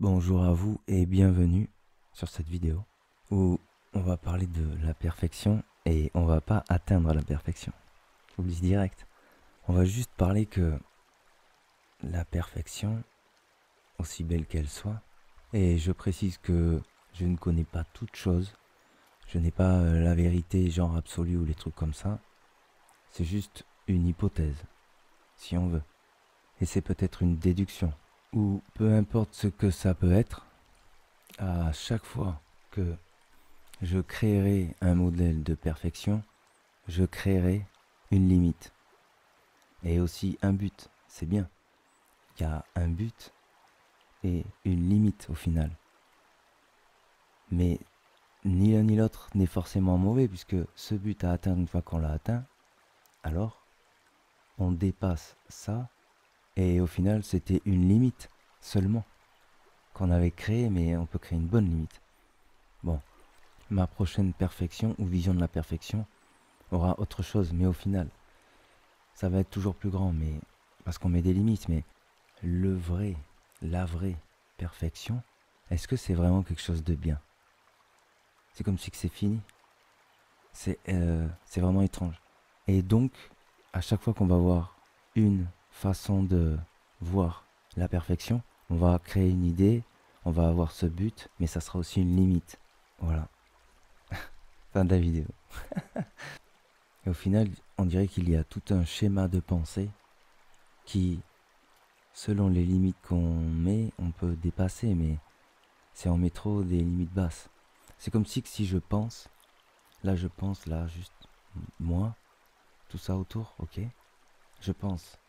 Bonjour à vous et bienvenue sur cette vidéo où on va parler de la perfection et on va pas atteindre la perfection. Je vous le dis direct. On va juste parler que la perfection, aussi belle qu'elle soit, et je précise que je ne connais pas toute chose, je n'ai pas la vérité genre absolue ou les trucs comme ça, c'est juste une hypothèse, si on veut. Et c'est peut-être une déduction, ou peu importe ce que ça peut être, à chaque fois que je créerai un modèle de perfection, je créerai une limite. Et aussi un but, c'est bien. Il y a un but et une limite au final. Mais ni l'un ni l'autre n'est forcément mauvais puisque ce but à atteindre, une fois qu'on l'a atteint, alors on dépasse ça et au final c'était une limite seulement qu'on avait créée, mais on peut créer une bonne limite. Bon, ma prochaine perfection ou vision de la perfection aura autre chose, mais au final ça va être toujours plus grand, mais parce qu'on met des limites. Mais le vrai, la vraie perfection, est-ce que c'est vraiment quelque chose de bien? C'est comme si que c'est fini. C'est vraiment étrange. Et donc, à chaque fois qu'on va voir une façon de voir la perfection, on va créer une idée, on va avoir ce but, mais ça sera aussi une limite. Voilà, fin de la vidéo. Et au final, on dirait qu'il y a tout un schéma de pensée qui, selon les limites qu'on met, on peut dépasser, mais c'est en métro des limites basses. C'est comme si je pense, là, juste moi, tout ça autour, ok. Je pense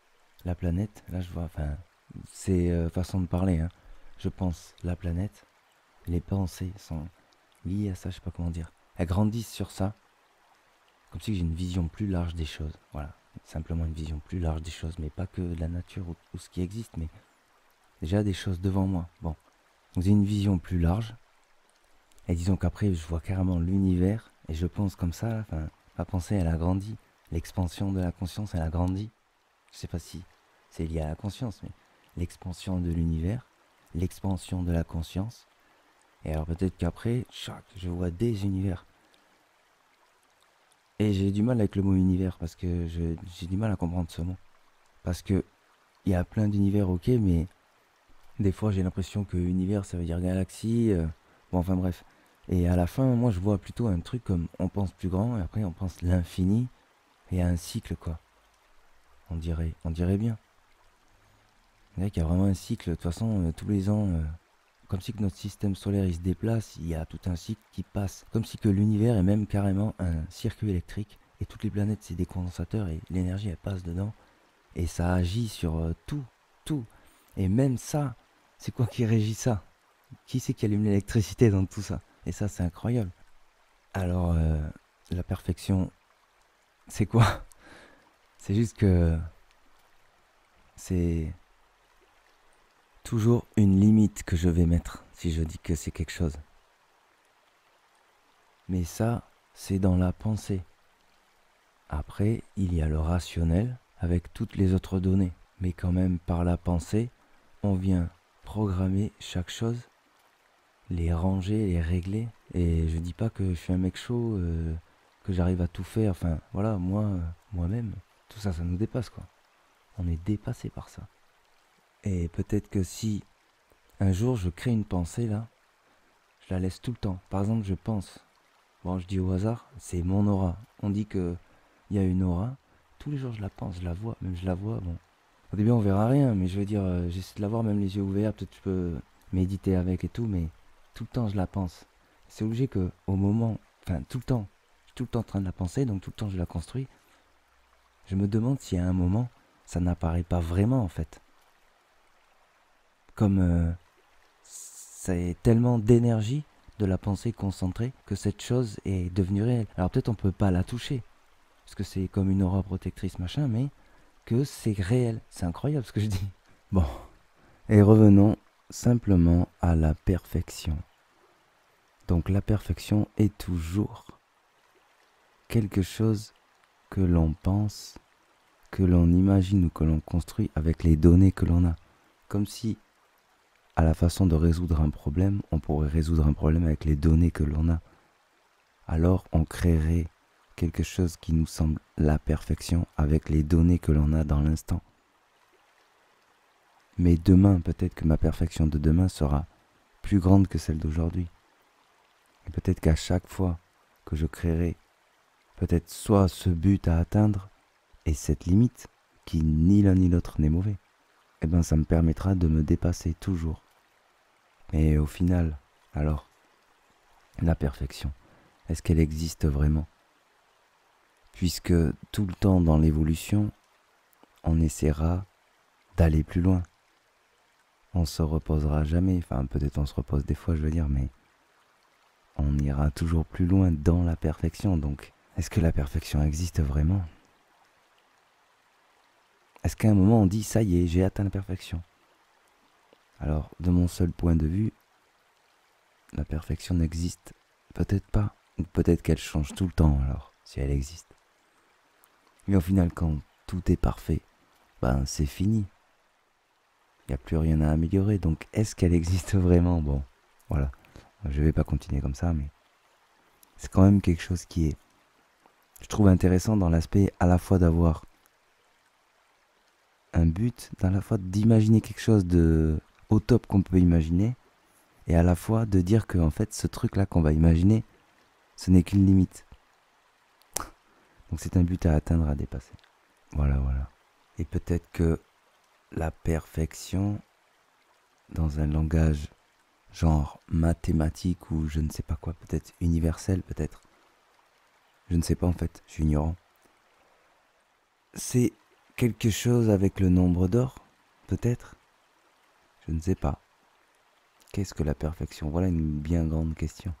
la planète, là je vois, enfin, c'est façon de parler, hein. Je pense la planète, les pensées sont liées à ça, je sais pas comment dire. Elles grandissent sur ça, comme si j'ai une vision plus large des choses, voilà. Simplement une vision plus large des choses, mais pas que de la nature ou ce qui existe, mais déjà des choses devant moi. Bon, donc j'ai une vision plus large. Et disons qu'après, je vois carrément l'univers et je pense comme ça. Enfin, ma pensée, elle a grandi. L'expansion de la conscience, elle a grandi. Je sais pas si c'est lié à la conscience, mais l'expansion de l'univers, l'expansion de la conscience. Et alors peut-être qu'après, je vois des univers. Et j'ai du mal avec le mot univers parce que j'ai du mal à comprendre ce mot. Parce que il y a plein d'univers, ok, mais des fois j'ai l'impression que univers ça veut dire galaxie. Bon, enfin bref. Et à la fin, moi je vois plutôt un truc comme on pense plus grand et après on pense l'infini et un cycle quoi. On dirait bien. On dirait qu'il y a vraiment un cycle. De toute façon, tous les ans, comme si que notre système solaire il se déplace, il y a tout un cycle qui passe. Comme si que l'univers est même carrément un circuit électrique et toutes les planètes c'est des condensateurs et l'énergie elle passe dedans et ça agit sur tout, tout. Et même ça, c'est quoi qui régit ça? Qui c'est qui allume l'électricité dans tout ça? Et ça, c'est incroyable. Alors, la perfection, c'est quoi? C'est juste que c'est toujours une limite que je vais mettre si je dis que c'est quelque chose. Mais ça, c'est dans la pensée. Après, il y a le rationnel avec toutes les autres données. Mais quand même, par la pensée, on vient programmer chaque chose, les ranger, les régler. Et je dis pas que je suis un mec chaud, que j'arrive à tout faire. Enfin, voilà, moi-même, tout ça, ça nous dépasse, quoi. On est dépassé par ça. Et peut-être que si un jour je crée une pensée, là, je la laisse tout le temps. Par exemple, je pense, bon, je dis au hasard, c'est mon aura. On dit que il y a une aura. Tous les jours, je la pense, je la vois, même je la vois. Bon, au début, on verra rien, mais je veux dire, j'essaie de la voir, même les yeux ouverts. Peut-être je peux méditer avec et tout, mais tout le temps, je la pense. C'est obligé que, au moment, enfin, tout le temps, je suis tout le temps en train de la penser, donc tout le temps, je la construis. Je me demande si à un moment, ça n'apparaît pas vraiment, en fait. Comme c'est tellement d'énergie de la pensée concentrée que cette chose est devenue réelle. Alors peut-être on peut pas la toucher, parce que c'est comme une aura protectrice machin, mais que c'est réel. C'est incroyable ce que je dis. Bon, et revenons simplement à la perfection. Donc la perfection est toujours quelque chose que l'on pense, que l'on imagine ou que l'on construit avec les données que l'on a. Comme si à la façon de résoudre un problème, on pourrait résoudre un problème avec les données que l'on a. Alors on créerait quelque chose qui nous semble la perfection avec les données que l'on a dans l'instant. Mais demain, peut-être que ma perfection de demain sera plus grande que celle d'aujourd'hui. Et peut-être qu'à chaque fois que je créerai peut-être soit ce but à atteindre et cette limite, qui ni l'un ni l'autre n'est mauvais, eh bien ça me permettra de me dépasser toujours. Mais au final, alors, la perfection, est-ce qu'elle existe vraiment? Puisque tout le temps dans l'évolution, on essaiera d'aller plus loin. On se reposera jamais, enfin peut-être on se repose des fois je veux dire, mais on ira toujours plus loin dans la perfection. Donc est-ce que la perfection existe vraiment? Est-ce qu'à un moment on dit ça y est, j'ai atteint la perfection? Alors de mon seul point de vue, la perfection n'existe peut-être pas, ou peut-être qu'elle change tout le temps alors, si elle existe. Mais au final quand tout est parfait, ben c'est fini. Il n'y a plus rien à améliorer, donc est-ce qu'elle existe vraiment? Bon, voilà, je vais pas continuer comme ça, mais c'est quand même quelque chose qui est, je trouve intéressant dans l'aspect à la fois d'avoir un but, à la fois d'imaginer quelque chose de au top qu'on peut imaginer, et à la fois de dire que en fait ce truc-là qu'on va imaginer, ce n'est qu'une limite. Donc c'est un but à atteindre, à dépasser. Voilà, voilà. Et peut-être que la perfection, dans un langage genre mathématique ou je ne sais pas quoi, peut-être universel, peut-être. Je ne sais pas en fait, je suis ignorant. C'est quelque chose avec le nombre d'or, peut-être? Je ne sais pas. Qu'est-ce que la perfection? Voilà une bien grande question.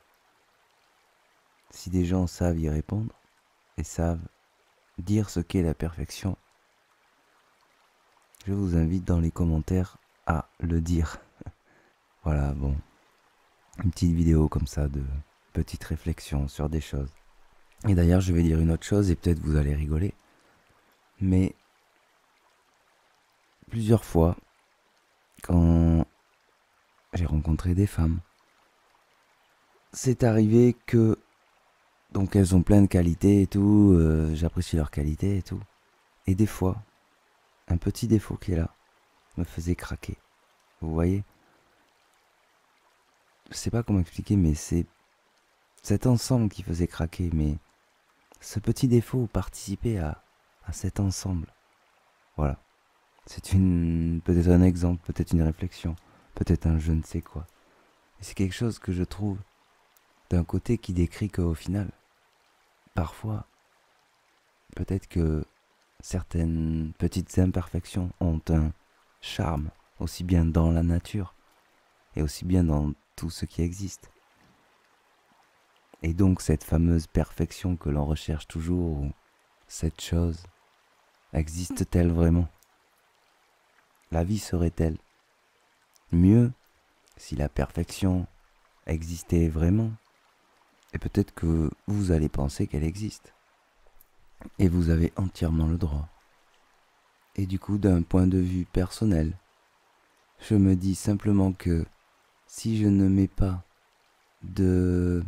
Si des gens savent y répondre et savent dire ce qu'est la perfection, je vous invite dans les commentaires à le dire. Voilà, bon. Une petite vidéo comme ça de petites réflexions sur des choses. Et d'ailleurs, je vais dire une autre chose et peut-être vous allez rigoler. Mais plusieurs fois, quand j'ai rencontré des femmes, c'est arrivé que donc elles ont plein de qualités et tout, j'apprécie leurs qualités et tout. Et des fois, un petit défaut qui est là me faisait craquer. Vous voyez? Je sais pas comment expliquer, mais c'est cet ensemble qui faisait craquer. Mais ce petit défaut participait à cet ensemble. Voilà. C'est peut-être un exemple, peut-être une réflexion, peut-être un je ne sais quoi. Et c'est quelque chose que je trouve d'un côté qui décrit qu'au final, parfois, peut-être que certaines petites imperfections ont un charme, aussi bien dans la nature et aussi bien dans tout ce qui existe. Et donc cette fameuse perfection que l'on recherche toujours, ou cette chose, existe-t-elle vraiment? La vie serait-elle mieux si la perfection existait vraiment? Et peut-être que vous allez penser qu'elle existe. Et vous avez entièrement le droit. Et du coup, d'un point de vue personnel, je me dis simplement que si je ne mets pas de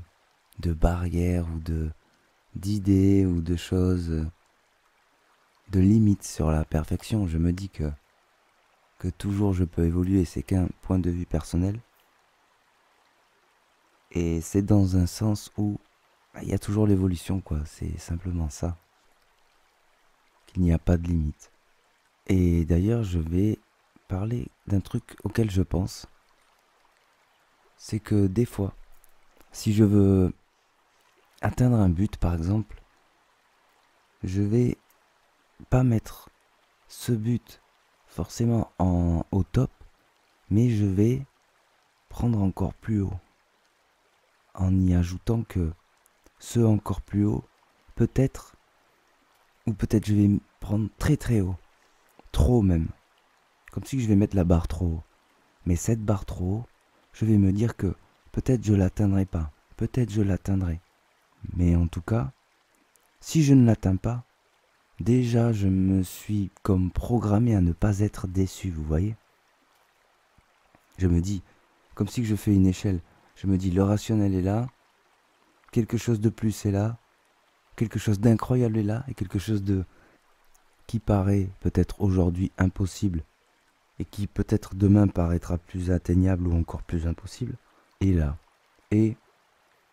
barrières ou d'idées ou de choses, de limites sur la perfection, je me dis que toujours je peux évoluer, c'est qu'un point de vue personnel. Et c'est dans un sens où il y a toujours l'évolution, quoi, c'est simplement ça. Qu'il n'y a pas de limite. Et d'ailleurs, je vais parler d'un truc auquel je pense. C'est que des fois, si je veux atteindre un but, par exemple, je vais pas mettre ce but forcément au top, mais je vais prendre encore plus haut, en y ajoutant que ce encore plus haut, peut-être, ou peut-être je vais prendre très très haut, trop même, comme si je vais mettre la barre trop haut. Mais cette barre trop haut, je vais me dire que peut-être je l'atteindrai pas, peut-être je l'atteindrai. Mais en tout cas, si je ne l'atteins pas, déjà je me suis comme programmé à ne pas être déçu, vous voyez? Je me dis, comme si je fais une échelle, je me dis le rationnel est là, quelque chose de plus est là, quelque chose d'incroyable est là, et quelque chose de qui paraît peut-être aujourd'hui impossible, et qui peut-être demain paraîtra plus atteignable ou encore plus impossible, est là. Et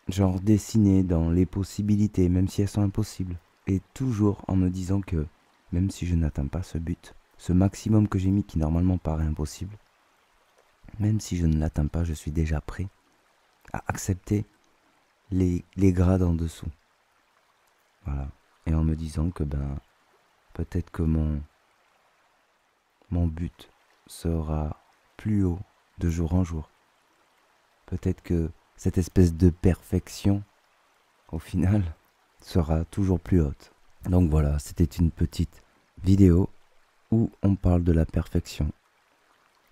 genre dessiner dans les possibilités, même si elles sont impossibles. Et toujours en me disant que même si je n'atteins pas ce but, ce maximum que j'ai mis qui normalement paraît impossible, même si je ne l'atteins pas, je suis déjà prêt à accepter les grades en dessous. Voilà. Et en me disant que peut-être que mon but sera plus haut de jour en jour. Peut-être que cette espèce de perfection, au final, sera toujours plus haute. Donc voilà, c'était une petite vidéo où on parle de la perfection.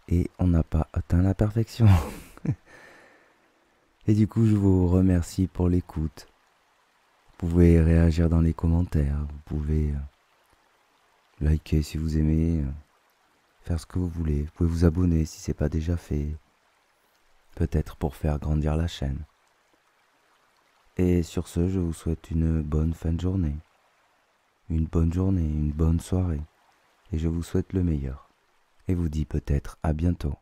Et on n'a pas atteint la perfection. Et du coup, je vous remercie pour l'écoute. Vous pouvez réagir dans les commentaires, vous pouvez liker si vous aimez, faire ce que vous voulez. Vous pouvez vous abonner si ce n'est pas déjà fait, peut-être pour faire grandir la chaîne. Et sur ce, je vous souhaite une bonne fin de journée, une bonne soirée, et je vous souhaite le meilleur. Et vous dis peut-être à bientôt.